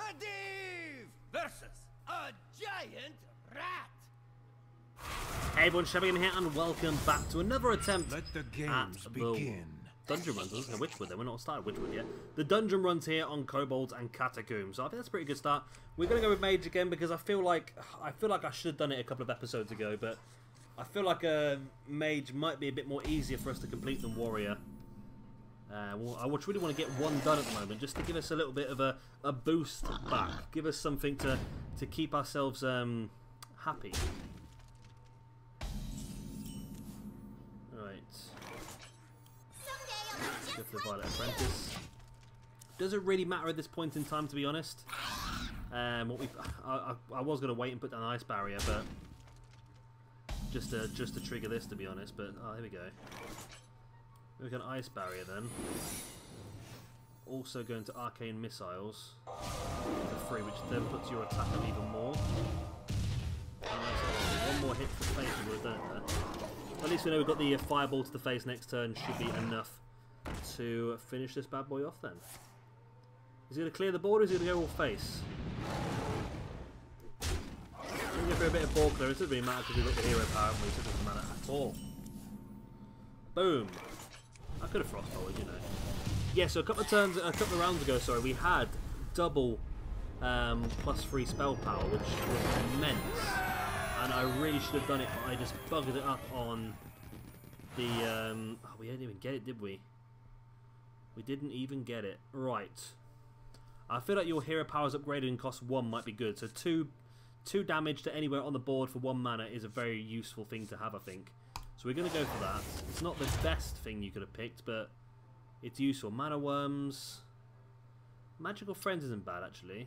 Medivh versus a giant rat. Hey everyone, Shabby here, and welcome back to another attempt Let the games begin. Dungeon runs. I was going to Witchwood then, we're not started Witchwood yet. The dungeon runs here on Kobolds and Catacombs. So I think that's a pretty good start. We're going to go with Mage again because I feel like I should have done it a couple of episodes ago, but I feel like a Mage might be a bit more easier for us to complete than Warrior. Well, I would really want to get one done at the moment, just to give us a little bit of a boost back. Give us something to keep ourselves happy. Right. Go for the Violet Apprentice. Doesn't really matter at this point in time, to be honest. I was going to wait and put down an Ice Barrier, but just to trigger this, to be honest. But oh, here we go. We've got an Ice Barrier then. Also going to Arcane Missiles for free, which then puts your attack up even more. One more hit to the face and we'll have done it there. At least we know we've got the Fireball to the face next turn. Should be enough to finish this bad boy off then. Is he going to clear the board or is he going to go all face? We're going to go for a bit of board clearance. It doesn't really matter because we've got the hero power and so it doesn't matter at all. Boom. I could have frostbolted, you know. Yeah, so a couple of rounds ago, sorry, we had double +3 spell power, which was immense. And I really should have done it, but I just buggered it up on the... oh, we didn't even get it, did we? We didn't even get it. Right. I feel like your hero powers upgraded and cost 1 might be good. So 2 damage to anywhere on the board for 1 mana is a very useful thing to have, I think. So we're going to go for that. It's not the best thing you could have picked, but it's useful. Mana Worms. Magical Friends isn't bad, actually.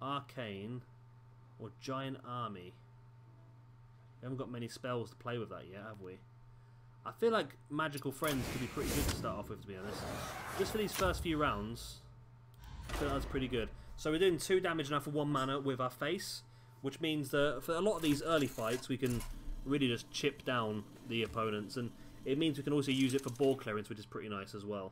Arcane. Or Giant Army. We haven't got many spells to play with that yet, have we? I feel like Magical Friends could be pretty good to start off with, to be honest. Just for these first few rounds, I feel like that's pretty good. So we're doing 2 damage now for 1 mana with our face, which means that for a lot of these early fights, we can really just chip down the opponents, and it means we can also use it for ball clearance, which is pretty nice as well.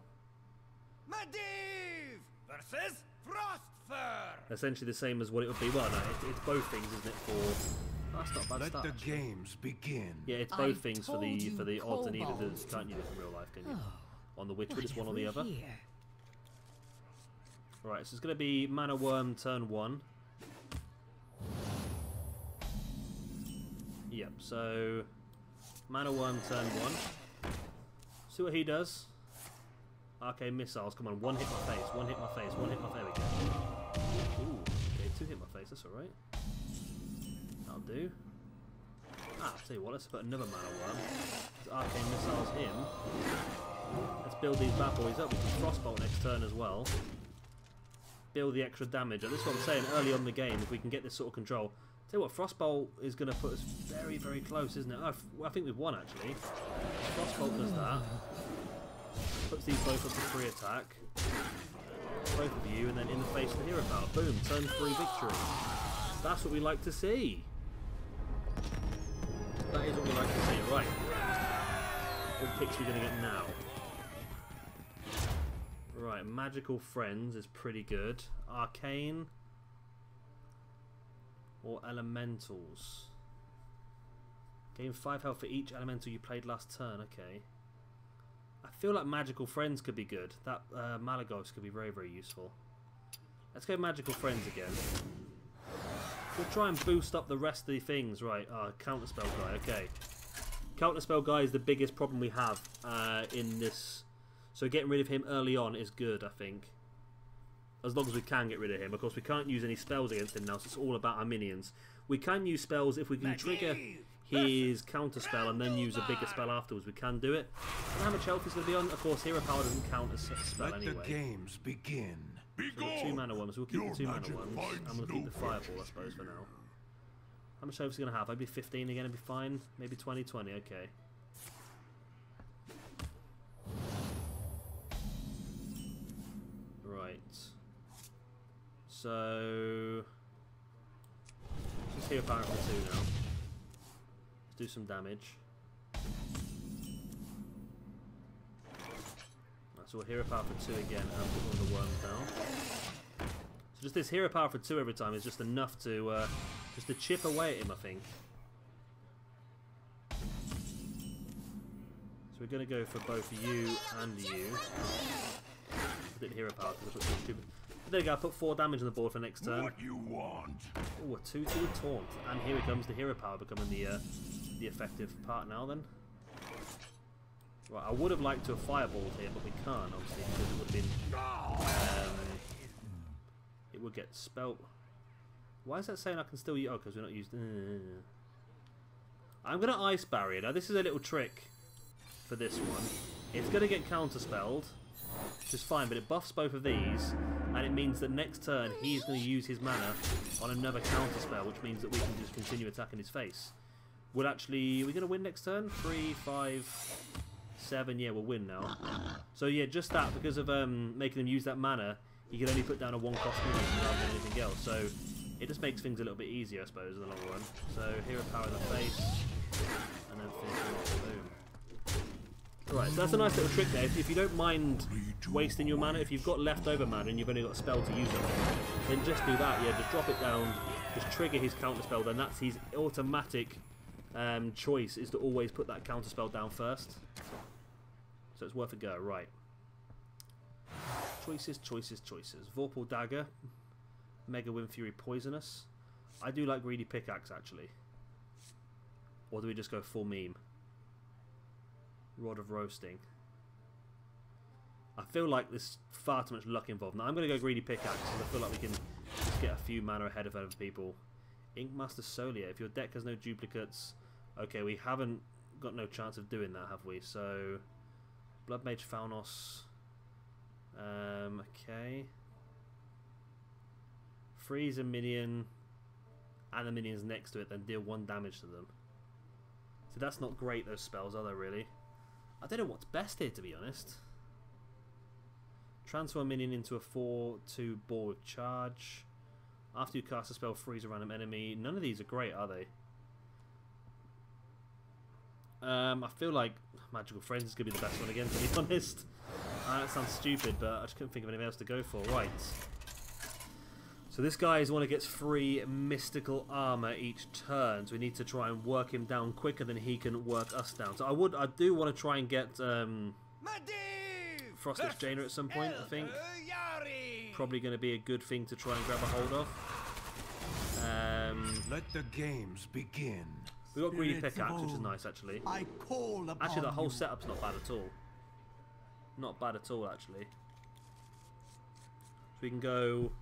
Medivh versus Frostfur. Essentially the same as what it would be. Well, no, it's both things, isn't it? For oh, that's not a bad Let start, the actually. games begin. Yeah, it's both things for the odds and evens. You can't use it in real life, can you? On the Witchwood, it's one or the other. Right, so it's going to be Mana Worm turn 1. Yep, so Mana Worm turn 1. See what he does. Arcane Missiles, come on, 1 hit my face, 1 hit my face, 1 hit my face. There we go. Ooh, okay, 2 hit my face, that's alright. That'll do. Ah, I'll tell you what, let's put another Mana Worm. Arcane Missiles him. Let's build these bad boys up. We can Frostbolt next turn as well. Build the extra damage. And this is what I'm saying, early on in the game, if we can get this sort of control. Tell you what, Frostbolt is going to put us very, very close, isn't it? Oh, I think we've won, actually. Frostbolt does that. Puts these both up to 3 attack. Both of you, and then in the face of the hero power. Boom, turn 3 victory. That's what we like to see. That is what we like to see. Right. What picks are we going to get now? Right, Magical Friends is pretty good. Arcane. Or Elementals. Gain 5 health for each elemental you played last turn. Okay. I feel like Magical Friends could be good. That Malagos could be very, very useful. Let's go Magical Friends again. We'll try and boost up the rest of the things. Right, Counterspell Guy. Okay. Counterspell Guy is the biggest problem we have in this. So getting rid of him early on is good, I think. As long as we can get rid of him. Of course, we can't use any spells against him now, so it's all about our minions. We can use spells if we can trigger his counter spell and then use a bigger spell afterwards. We can do it. And how much health is going to be on? Of course, hero power doesn't count as a spell anyway. Let the games begin. So we've got 2 mana worms. We'll keep the 2 mana worms. And we'll keep the fireball, I suppose, for now. How much health is he going to have? Maybe 15 again, it'd be fine. Maybe 20, okay. Right. So just hero power for 2 now. Let's do some damage. So we'll hero power for 2 again and put one of the worms down. So this hero power for 2 every time is just enough to chip away at him, I think. So we're going to go for both you and you. I didn't hero power because I put stupid. But there you go, I put 4 damage on the board for next turn. What you want? Oh, a 2/2 taunt. And here it comes, the hero power becoming the effective part now then. Right, I would have liked to have fireballed here, but we can't, obviously, because it would have been... it would get spelt... Why is that saying I can still use... Oh, because we're not used... I'm going to Ice Barrier. Now, this is a little trick for this one. It's going to get counterspelled, which is fine, but it buffs both of these, and it means that next turn he's going to use his mana on another counterspell, which means that we can just continue attacking his face. We'll actually... Are we going to win next turn? 3, 5... 7, yeah, we'll win now. So yeah, just that, because of making him use that mana, he can only put down a 1-cost minion rather than anything else. So it just makes things a little bit easier, I suppose, in the long run. So hero power in the face, and then finish him off. Boom. Right, so that's a nice little trick there. If you don't mind wasting your mana, if you've got leftover mana and you've only got a spell to use on, then just do that. Yeah, just drop it down, just trigger his counterspell. Then that's his automatic choice, is to always put that counterspell down first. So it's worth a go, right. Choices, choices, choices. Vorpal Dagger. Mega Wind Fury Poisonous. I do like Greedy Pickaxe, actually. Or do we just go full meme? Rod of Roasting. I feel like there's far too much luck involved. Now I'm going to go Greedy Pickaxe, because I feel like we can just get a few mana ahead of other people. Inkmaster Solia. If your deck has no duplicates... Okay, we haven't got no chance of doing that, have we? So... Blood Mage Faunos. Okay. Freeze a minion and the minions next to it, then deal 1 damage to them. So that's not great, those spells, are they, really? I don't know what's best here, to be honest. Transfer a minion into a 4/2 ball with charge. After you cast a spell, freeze a random enemy. None of these are great, are they? I feel like Magical Friends is going to be the best one again, to be honest. That sounds stupid, but I just couldn't think of anything else to go for. Right. So this guy is the one who gets free mystical armor each turn. So we need to try and work him down quicker than he can work us down. So I do want to try and get Frost Exchanger at some point, I think. Probably going to be a good thing to try and grab a hold of. Let the games begin. We got Greedy Pickaxe, which is nice, actually. Actually, the whole setup's not bad at all. Not bad at all, actually. So we can go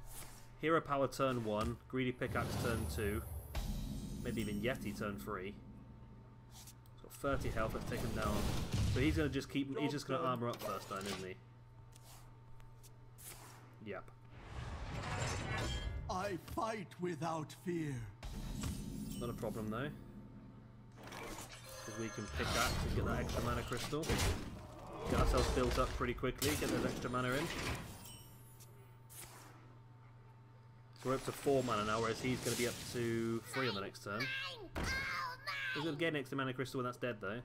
Hero Power turn 1, Greedy Pickaxe turn 2, maybe even Yeti turn 3. He's got 30 health. Let's take him down. So he's gonna just keep. He's just gonna armor up first, then, isn't he? Yep. I fight without fear. Not a problem though. Because we can pickaxe and get that extra mana crystal. Get ourselves built up pretty quickly, get those extra mana in. So we're up to 4 mana now, whereas he's going to be up to 3 on the next turn. He's going to get an extra mana crystal when that's dead though.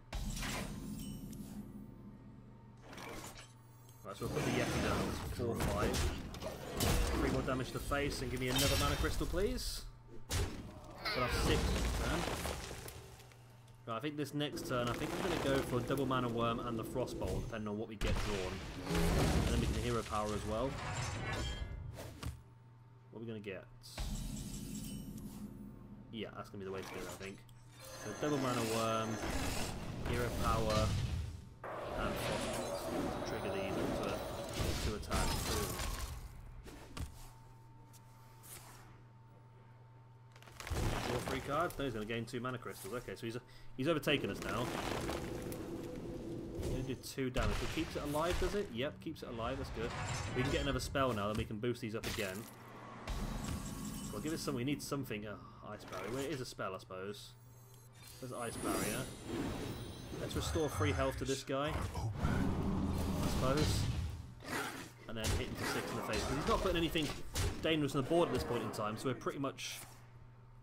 Right, so we'll put the Yeti down, that's 4, 5. 3 more damage to the face and give me another mana crystal please. Got off 6 next turn. Right, I think this next turn, I think we're going to go for double mana worm and the frost bolt, depending on what we get drawn. And then we can hero power as well. What are we going to get? Yeah, that's going to be the way to go, I think. So double mana worm, hero power, and frost bolt. Trigger these to attack. Boom. 3 cards. No, he's going to gain 2 mana crystals. Okay, so he's overtaken us now. He's going to do 2 damage. It keeps it alive, does it? Yep, keeps it alive. That's good. We can get another spell now, then we can boost these up again. So I'll give it some. We need something. Oh, Ice Barrier. Well, it is a spell, I suppose. There's Ice Barrier. Let's restore 3 health to this guy, I suppose. And then hit him for 6 in the face. Because he's not putting anything dangerous on the board at this point in time, so we're pretty much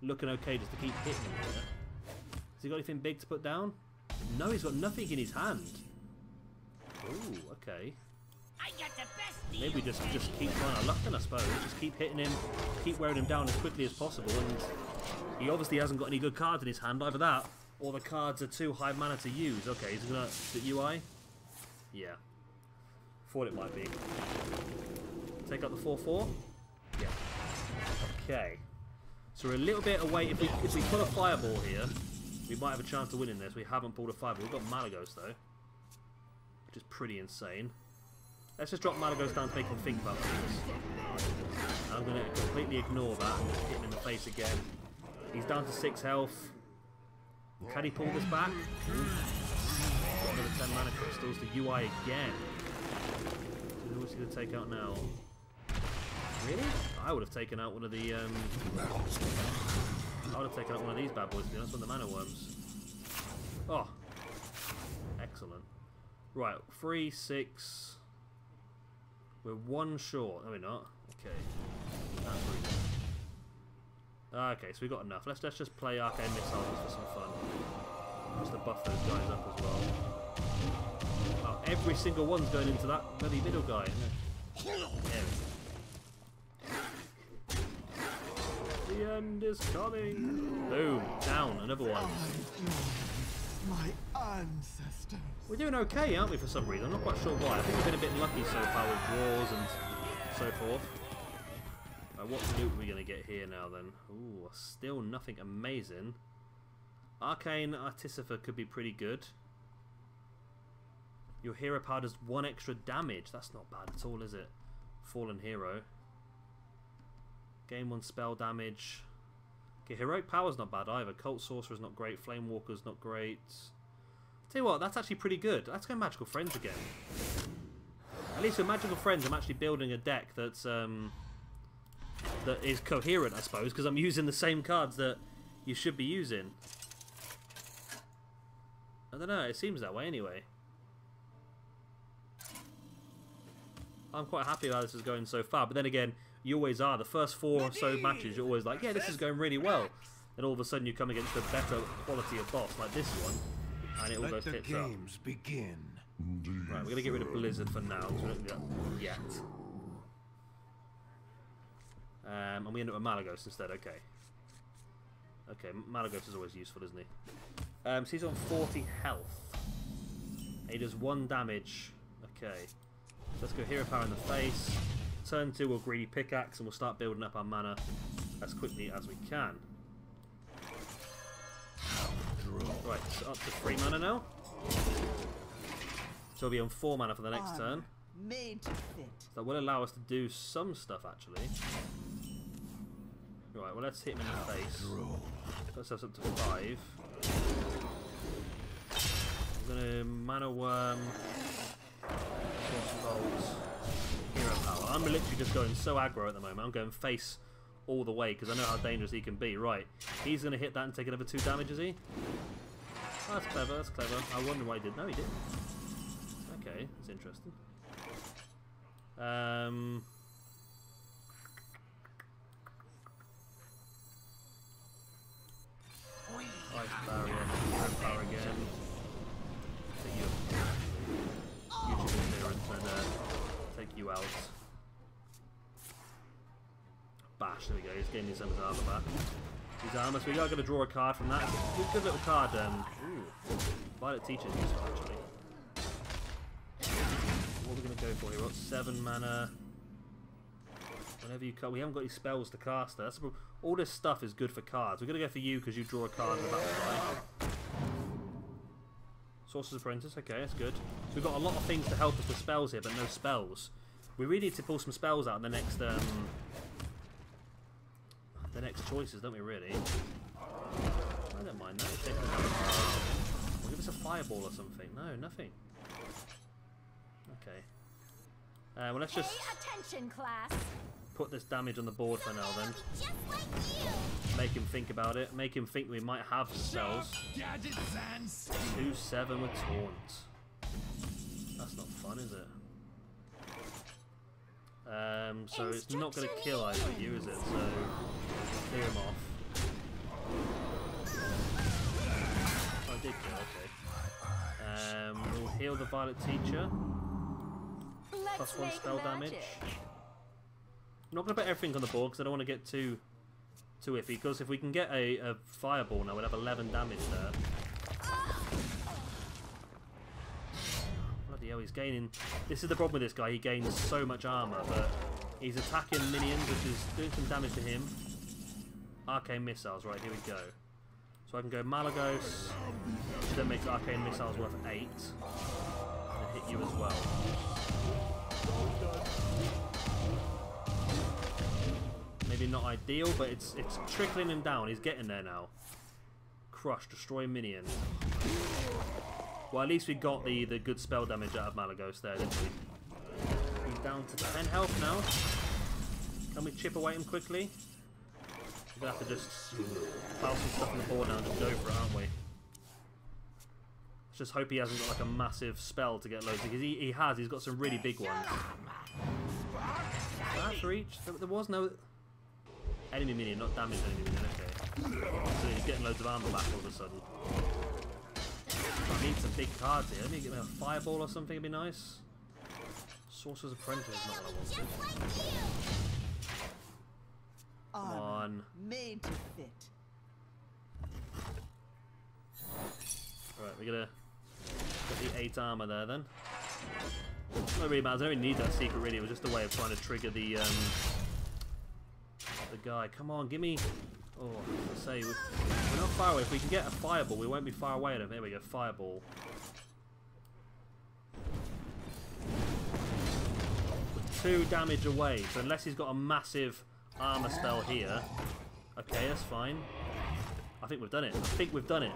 looking okay just to keep hitting him here. Has he got anything big to put down? No, he's got nothing in his hand. Ooh, okay. I got the best deal. Maybe just keep trying our luck then, I suppose. Just keep hitting him, keep wearing him down as quickly as possible. And he obviously hasn't got any good cards in his hand, either that, or the cards are too high mana to use. Okay, he's gonna... Is it UI? Yeah. Thought it might be. Take out the 4/4? Yeah. Okay. So we're a little bit away. If we pull a fireball here, we might have a chance of winning this. We haven't pulled a fireball. We've got Malagos though, which is pretty insane. Let's just drop Malagos down to make him think about things. I'm going to completely ignore that and just hit him in the face again. He's down to 6 health. Can he pull this back? Got another 10 mana crystals. The UI again. So what's he going to take out now? Really? I would have taken out one of the... I would have taken out one of these bad boys, to be honest, one of the mana worms. Oh. Excellent. Right, 3, 6... We're 1 short. No, we're not. Okay. That's really good. Okay, so we got enough. Let's just play arcane missiles for some fun. Just to buff those guys up as well. Oh, every single one's going into that bloody middle guy. There we go. The end is coming. Boom. Down. Another one. My ancestors. We're doing okay, aren't we, for some reason? I'm not quite sure why. I think we've been a bit lucky so far with draws and so forth. Right, what loot are we going to get here now, then? Ooh, still nothing amazing. Arcane Artificer could be pretty good. Your hero power does 1 extra damage. That's not bad at all, is it? Fallen hero. Gain 1 spell damage. Okay, heroic power's not bad either. Cult Sorcerer's not great. Flame Walker's not great. Tell you what, that's actually pretty good. Let's go Magical Friends again. At least with Magical Friends, I'm actually building a deck that's that is coherent, I suppose, because I'm using the same cards that you should be using. I don't know. It seems that way anyway. I'm quite happy how this is going so far, but then again, you always are. The first 4 or so matches, you're always like, yeah, this is going really well. Then all of a sudden you come against a better quality of boss, like this one, and it all goes tits up. Begin. Right, we're going to get rid of Blizzard for now, because we don't do that yet. And we end up with Malagos instead, okay. Okay, Malagos is always useful, isn't he? So he's on 40 health. And he does 1 damage. Okay. So let's go Hero Power in the face. Turn 2, we'll Greedy Pickaxe, and we'll start building up our mana as quickly as we can. Right, so up to 3 mana now. So we'll be on 4 mana for the next turn. Made to fit. So that will allow us to do some stuff, actually. Right, well, let's hit him in the face. Let's have up to 5. I'm going to Mana Worm. Bolt. Hero Power. I'm literally just going so aggro at the moment. I'm going face all the way because I know how dangerous he can be. Right, he's going to hit that and take another 2 damage, is he? Oh, that's clever, that's clever. I wonder why he did. No, he didn't. Okay, that's interesting. Ice Barrier, Hero Power again. Take you use your clearance and take you out. Bash, there we go, he's getting his armor back. His armor, so we are going to draw a card from that. It's a good little card. Ooh, Violet Teacher's useful actually. What are we going to go for here? We've got 7 mana. Whenever you cut, we haven't got any spells to cast there. That's all this stuff is good for cards. We're going to go for you because you draw a card in the battle side. Sorcerer's Apprentice, okay, that's good. So we've got a lot of things to help us with spells here, but no spells. We really need to pull some spells out in the next choices, don't we, really? I don't mind that. We'll give us a fireball or something. No, nothing. Okay. Well, let's just attention, class. put this damage on the board for now, then. Just like you. Make him think about it. Make him think we might have spells. 2/7 with Taunt. That's not fun, is it? So it's not going to kill either of you, is it? So clear him off. Oh, I did kill. Okay. We'll heal the Violet Teacher. +1 make spell damage. magic. I'm not going to put everything on the board because I don't want to get too iffy. Because if we can get a fireball now, we'll have 11 damage there. Bloody hell, he's gaining... This is the problem with this guy. He gains so much armor, but he's attacking minions, which is doing some damage to him. Arcane missiles, right, here we go. So I can go Malagos, which then makes arcane missiles worth 8. And hit you as well. Maybe not ideal, but it's trickling him down. He's getting there now. Crush, destroy minion. Well, at least we got the good spell damage out of Malagos there, didn't we? He's down to 10 health now. Can we chip away him quickly? We're going to have to just pile some stuff on the board now and just go for it, aren't we? Let's just hope he hasn't got like a massive spell to get loads, because he has. He's got some really big ones. That for each? There was no... Enemy minion, not damaged enemy minion, okay. So he's getting loads of armor back all of a sudden. I need some big cards here. Let me get me a fireball or something, it'd be nice. Sorcerer's Apprentice is not what I wanted. Come on. Made to fit. Alright, we're gonna get the 8 armor there then. Not really matters, I don't really need that secret really, it was just a way of trying to trigger the guy. Come on, give me... Oh, let's say we're not far away. If we can get a fireball, we won't be far away at him. Here we go, fireball. We're 2 damage away, so unless he's got a massive armor spell here. Okay, that's fine. I think we've done it. I think we've done it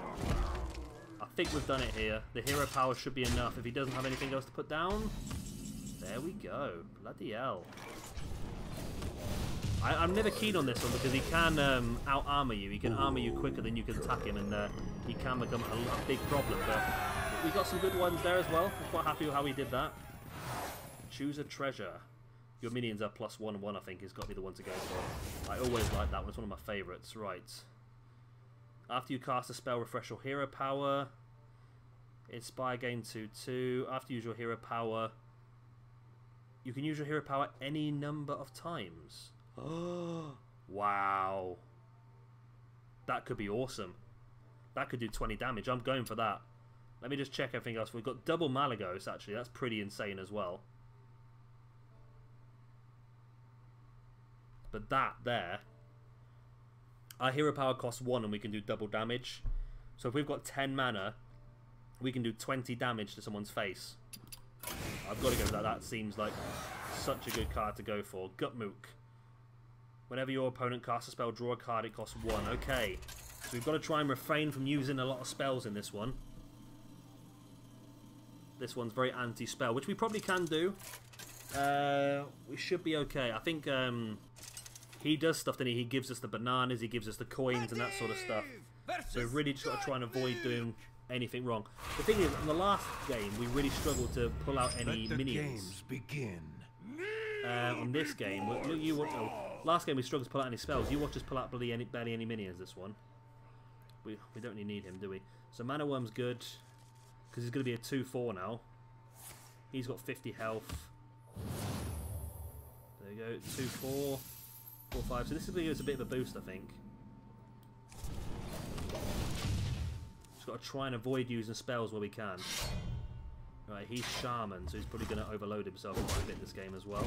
here. The hero power should be enough. If he doesn't have anything else to put down, there we go. Bloody hell. I'm never keen on this one because he can out-armor you. He can armor you quicker than you can attack him, and he can become a big problem. But we got some good ones there as well. I'm quite happy with how we did that. Choose a treasure. Your minions are +1/1, I think, has got to be the one to go for. I always like that one. It's one of my favourites. Right. After you cast a spell, refresh your hero power. Inspire gain 2/2. After you use your hero power, you can use your hero power any number of times. Oh, wow. That could be awesome. That could do 20 damage. I'm going for that. Let me just check everything else. We've got double Malagos, actually. That's pretty insane as well. But that there, our hero power costs 1 and we can do double damage. So if we've got 10 mana, we can do 20 damage to someone's face. I've got to go with that. That seems like such a good card to go for. Gutmook. Whenever your opponent casts a spell, draw a card, it costs 1. Okay. So we've got to try and refrain from using a lot of spells in this one. This one's very anti-spell, which we probably can do. We should be okay. I think he does stuff, doesn't he? He gives us the bananas, he gives us the coins and that sort of stuff. So we've really just got to try and avoid doing anything wrong. The thing is, in the last game, we really struggled to pull out any minions. Games begin. On this game, last game we struggled to pull out any spells. You watch us pull out barely any minions this one. We don't really need him, do we? So Mana Worm's good, because he's going to be a 2/4 now. He's got 50 health. There you go, 2/4, 4/5. So this is going to give us a bit of a boost, I think. Just got to try and avoid using spells where we can. Right, he's Shaman, so he's probably going to overload himself quite a bit this game as well.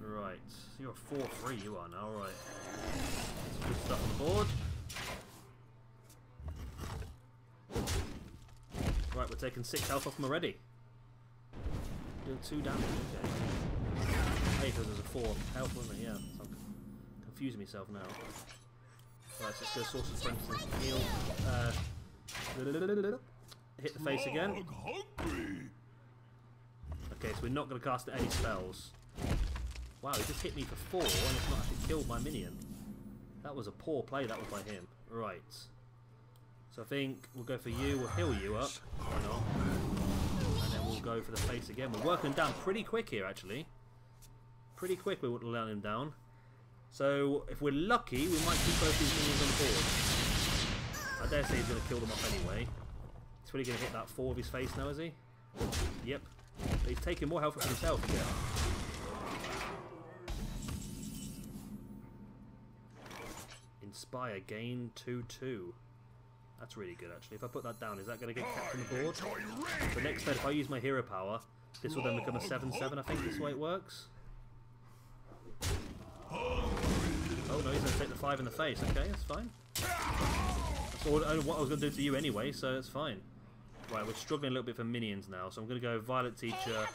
Right, so you're a 4/3 you are now, right. Some good stuff on the board. Right, we're taking 6 health off him already. Doing 2 damage, okay. Hey, because there's a 4 health, wasn't it? Yeah, so I'm confusing myself now. Right, so let's go Sorcerer's Apprentice and heal. Hit the face again. Okay, so we're not going to cast any spells. Wow, he just hit me for 4 and it's not actually killed my minion. That was a poor play, that was by him. Right. So I think we'll go for you, we'll heal you up. Why not? And then we'll go for the face again. We're working down pretty quick here, actually. Pretty quick we're letting him down. So if we're lucky, we might keep both these minions on the board. I dare say he's going to kill them off anyway. He's really going to hit that 4 of his face now, is he? Yep. But he's taking more health for himself again. Inspire, gain 2/2. That's really good actually. If I put that down, is that going to get kept on the board? So next turn, if I use my hero power, this will then become a 7/7. I think this is the way it works. Oh no, he's going to take the 5 in the face. Okay, that's fine. That's all, what I was going to do to you anyway, so it's fine. Right, we're struggling a little bit for minions now, so I'm going to go Violet Teacher,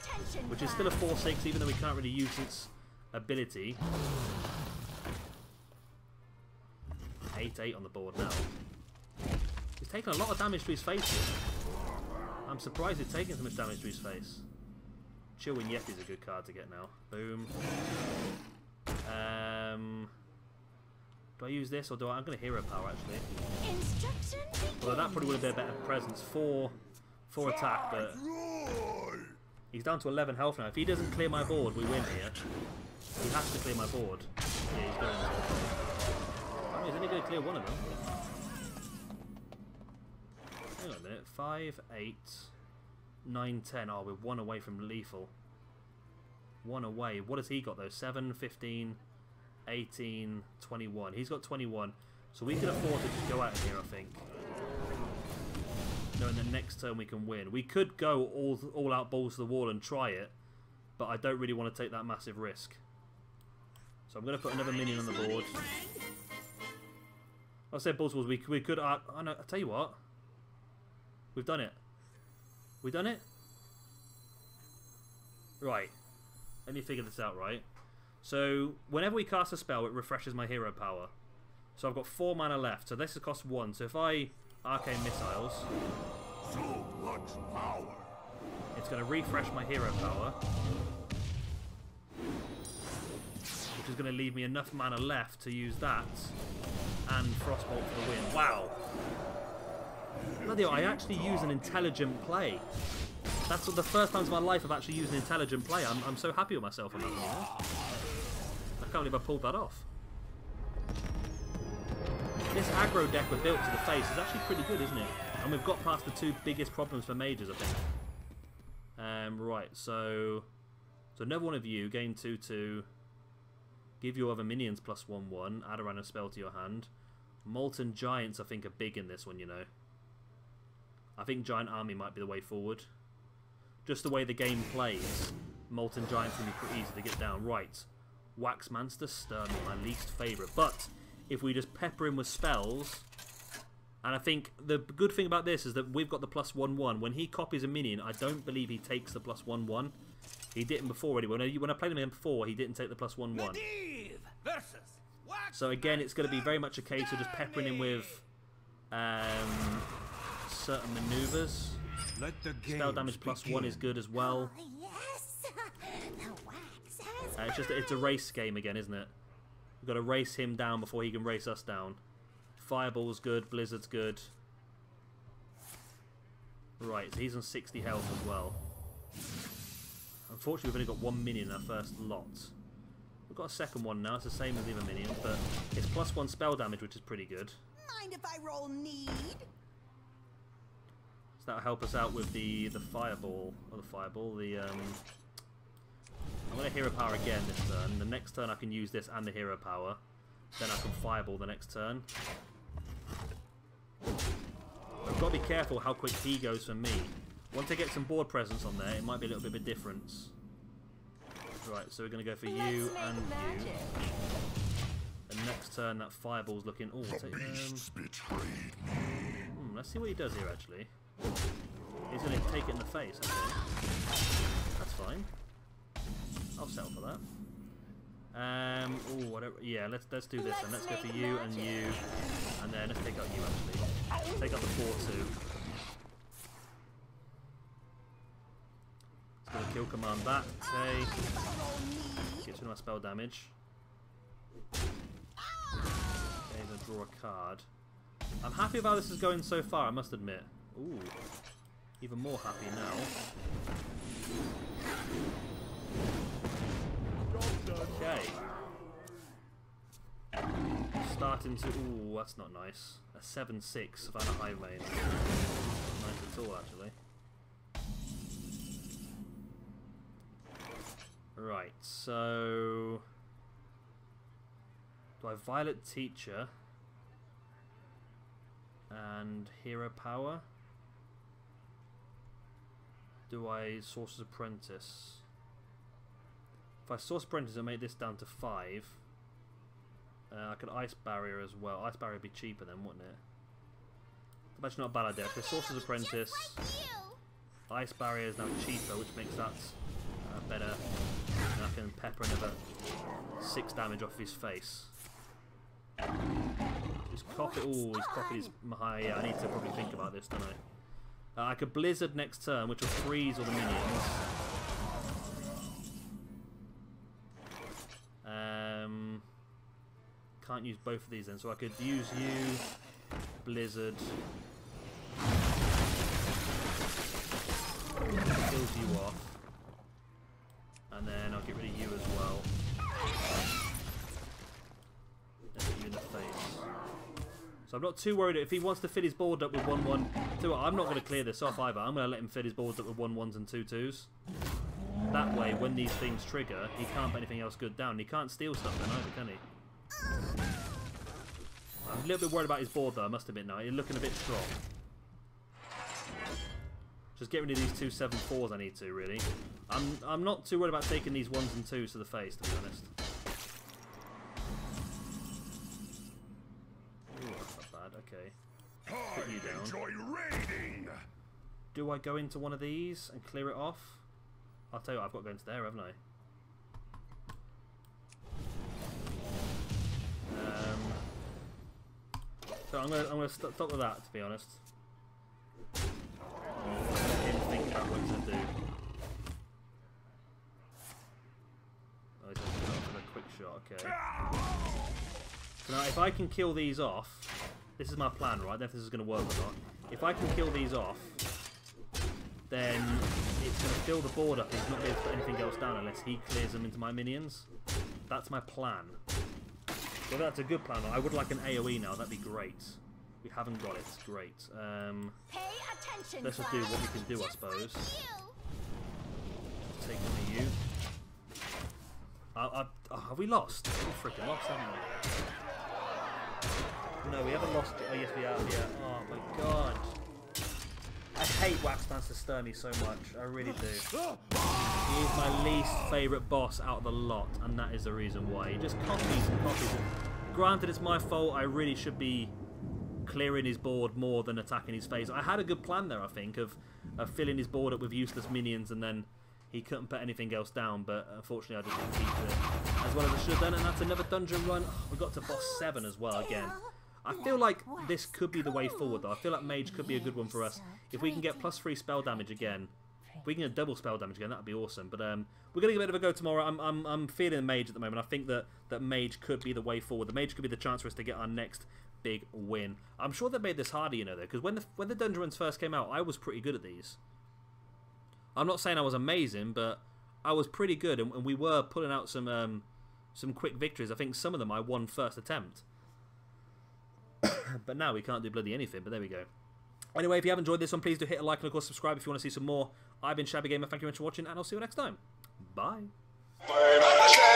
which is still a 4/6, even though we can't really use its ability. 8/8 on the board now. He's taking a lot of damage to his face here. I'm surprised he's taking so much damage to his face. Chillwin Yeti's a good card to get now. Boom. Do I use this or do I'm going to hero power actually? Although that probably would have been a better presence for attack, but he's down to 11 health now. If he doesn't clear my board, we win here. He has to clear my board. Yeah, he's going to. I mean, he's only going to clear one of them. Hang on a minute. 5, 8, 9, 10. Oh, we're 1 away from lethal. 1 away. What has he got though? 7, 15, 18, 21. He's got 21. So we can afford to just go out here, I think. Knowing the next turn we can win. We could go all out balls to the wall and try it, but I don't really want to take that massive risk. So I'm going to put another minion on the board. I said balls to walls. We could. I tell you what. We've done it. We've done it? Right. Let me figure this out, right? So, whenever we cast a spell, it refreshes my hero power. So I've got 4 mana left, so this costs 1. So if I Arcane Missiles... So much power. It's going to refresh my hero power. Which is going to leave me enough mana left to use that. And Frostbolt for the win. Wow! Bloody hell, I actually use an intelligent play. That's the first time in my life I've actually used an intelligent play. I'm so happy with myself on that one, you know? I can't believe I pulled that off. This aggro deck we're built to the face is actually pretty good, isn't it? And we've got past the 2 biggest problems for mages, I think. Right, so another one of you, gain 2/2. Give your other minions +1/1. Add a random spell to your hand. Molten Giants, I think, are big in this one, you know. I think Giant Army might be the way forward. Just the way the game plays, Molten Giants can be pretty easy to get down. Right. Wax Monster, Stern, my least favourite. But if we just pepper him with spells, and I think the good thing about this is that we've got the +1/1. When he copies a minion, I don't believe he takes the +1/1. He didn't before already. When I played him before, he didn't take the +1/1. So again, it's going to be very much a case of just peppering him with certain manoeuvres. Spell damage +1 is good as well. It's a race game again, isn't it? We've got to race him down before he can race us down. Fireball's good, Blizzard's good. Right, so he's on 60 health as well. Unfortunately, we've only got 1 minion in our first lot. We've got a second one now, it's the same as the other minions, but it's +1 spell damage, which is pretty good. Mind if I roll need? So that'll help us out with the fireball, or the fireball, I'm going to hero power again this turn. The next turn I can use this and the hero power. Then I can fireball the next turn. I've got to be careful how quick he goes for me. Once I get some board presence on there, it might be a little bit of a difference. Right, so we're going to go for you and you. And next turn that fireball's looking... Oh, let's see what he does here actually. He's going to take it in the face, okay. That's fine. I'll settle for that. Whatever. Yeah, let's do this and let's go for you, and then let's take out you actually. Take out the 4/2. It's gonna kill command that. Okay. Gets rid of my spell damage. Okay, gonna draw a card. I'm happy about this is going so far, I must admit. Ooh. Even more happy now. Okay. Starting to... Ooh, that's not nice. A 7/6 Savannah Highway. Not nice at all, actually. Right, so... Do I Violet Teacher and Hero Power? Do I Sorcerer's Apprentice? If I Sorcerer's Apprentice, I'll make this down to 5. I could Ice Barrier as well. Ice Barrier would be cheaper then, wouldn't it? That's not a bad idea. If Sorcerer's Apprentice, Ice Barrier is now cheaper, which makes that better. And I can pepper another 6 damage off his face. His copy. Ooh, his copy is high. Yeah, I need to probably think about this, don't I? I could Blizzard next turn, which will freeze all the minions. Can't use both of these then, so I could use you, Blizzard. Kills you off. And then I'll get rid of you as well. And put you in the face. So I'm not too worried if he wants to fill his board up with 1/1. I'm not going to clear this off either. I'm going to let him fill his boards up with 1/1s and 2/2s. That way, when these things trigger, he can't put anything else good down. He can't steal stuff then either, can he? I'm a little bit worried about his board though, I must admit now. He's looking a bit strong. Just get rid of these 2 7/4s I need to, really. I'm not too worried about taking these 1s and 2s to the face, to be honest. Ooh, that's not bad, okay. Put you down. Enjoy raiding. Do I go into one of these and clear it off? I'll tell you what, I've got to go into there, haven't I? So I'm gonna stop with that, to be honest. Let him think about what he's gonna do. Oh, he's gonna go for the quick shot. Okay. So now, if I can kill these off, this is my plan, right? I don't know if this is gonna work or not. If I can kill these off, then it's gonna fill the board up. He's not going to put anything else down unless he clears them into my minions. That's my plan. Well, that's a good plan. I would like an AoE now. That'd be great. We haven't got it. Great. Pay attention, Let's just do what we can do, I suppose. Take one of you. Have we lost? We freaking lost, haven't we? No, we haven't lost. Oh, yes, we have. Yeah. Oh my god. I hate Waxmaster Sturmy so much. I really do. He is my least favourite boss out of the lot, and that is the reason why. He just copies and copies. Granted, it's my fault. I really should be clearing his board more than attacking his face. I had a good plan there, I think, of filling his board up with useless minions, and then he couldn't put anything else down, but unfortunately I just didn't keep it as well as I should have done, and that's another dungeon run. Oh, we got to boss 7 as well again. I feel like this could be the way forward, though. I feel like Mage could be a good one for us. If we can get +3 spell damage again, if we can get double spell damage again, that would be awesome. But we're going to give it a bit of a go tomorrow. I'm feeling Mage at the moment. I think that Mage could be the way forward. The Mage could be the chance for us to get our next big win. I'm sure they made this harder, you know, though, because when the dungeon runs first came out, I was pretty good at these. I'm not saying I was amazing, but I was pretty good, and we were pulling out some quick victories. I think some of them I won first attempt. But now we can't do bloody anything, but there we go. Anyway, if you have enjoyed this one, please do hit a like and of course subscribe if you want to see some more. I've been Shabby Gamer, thank you very much for watching, and I'll see you next time. Bye. Bye.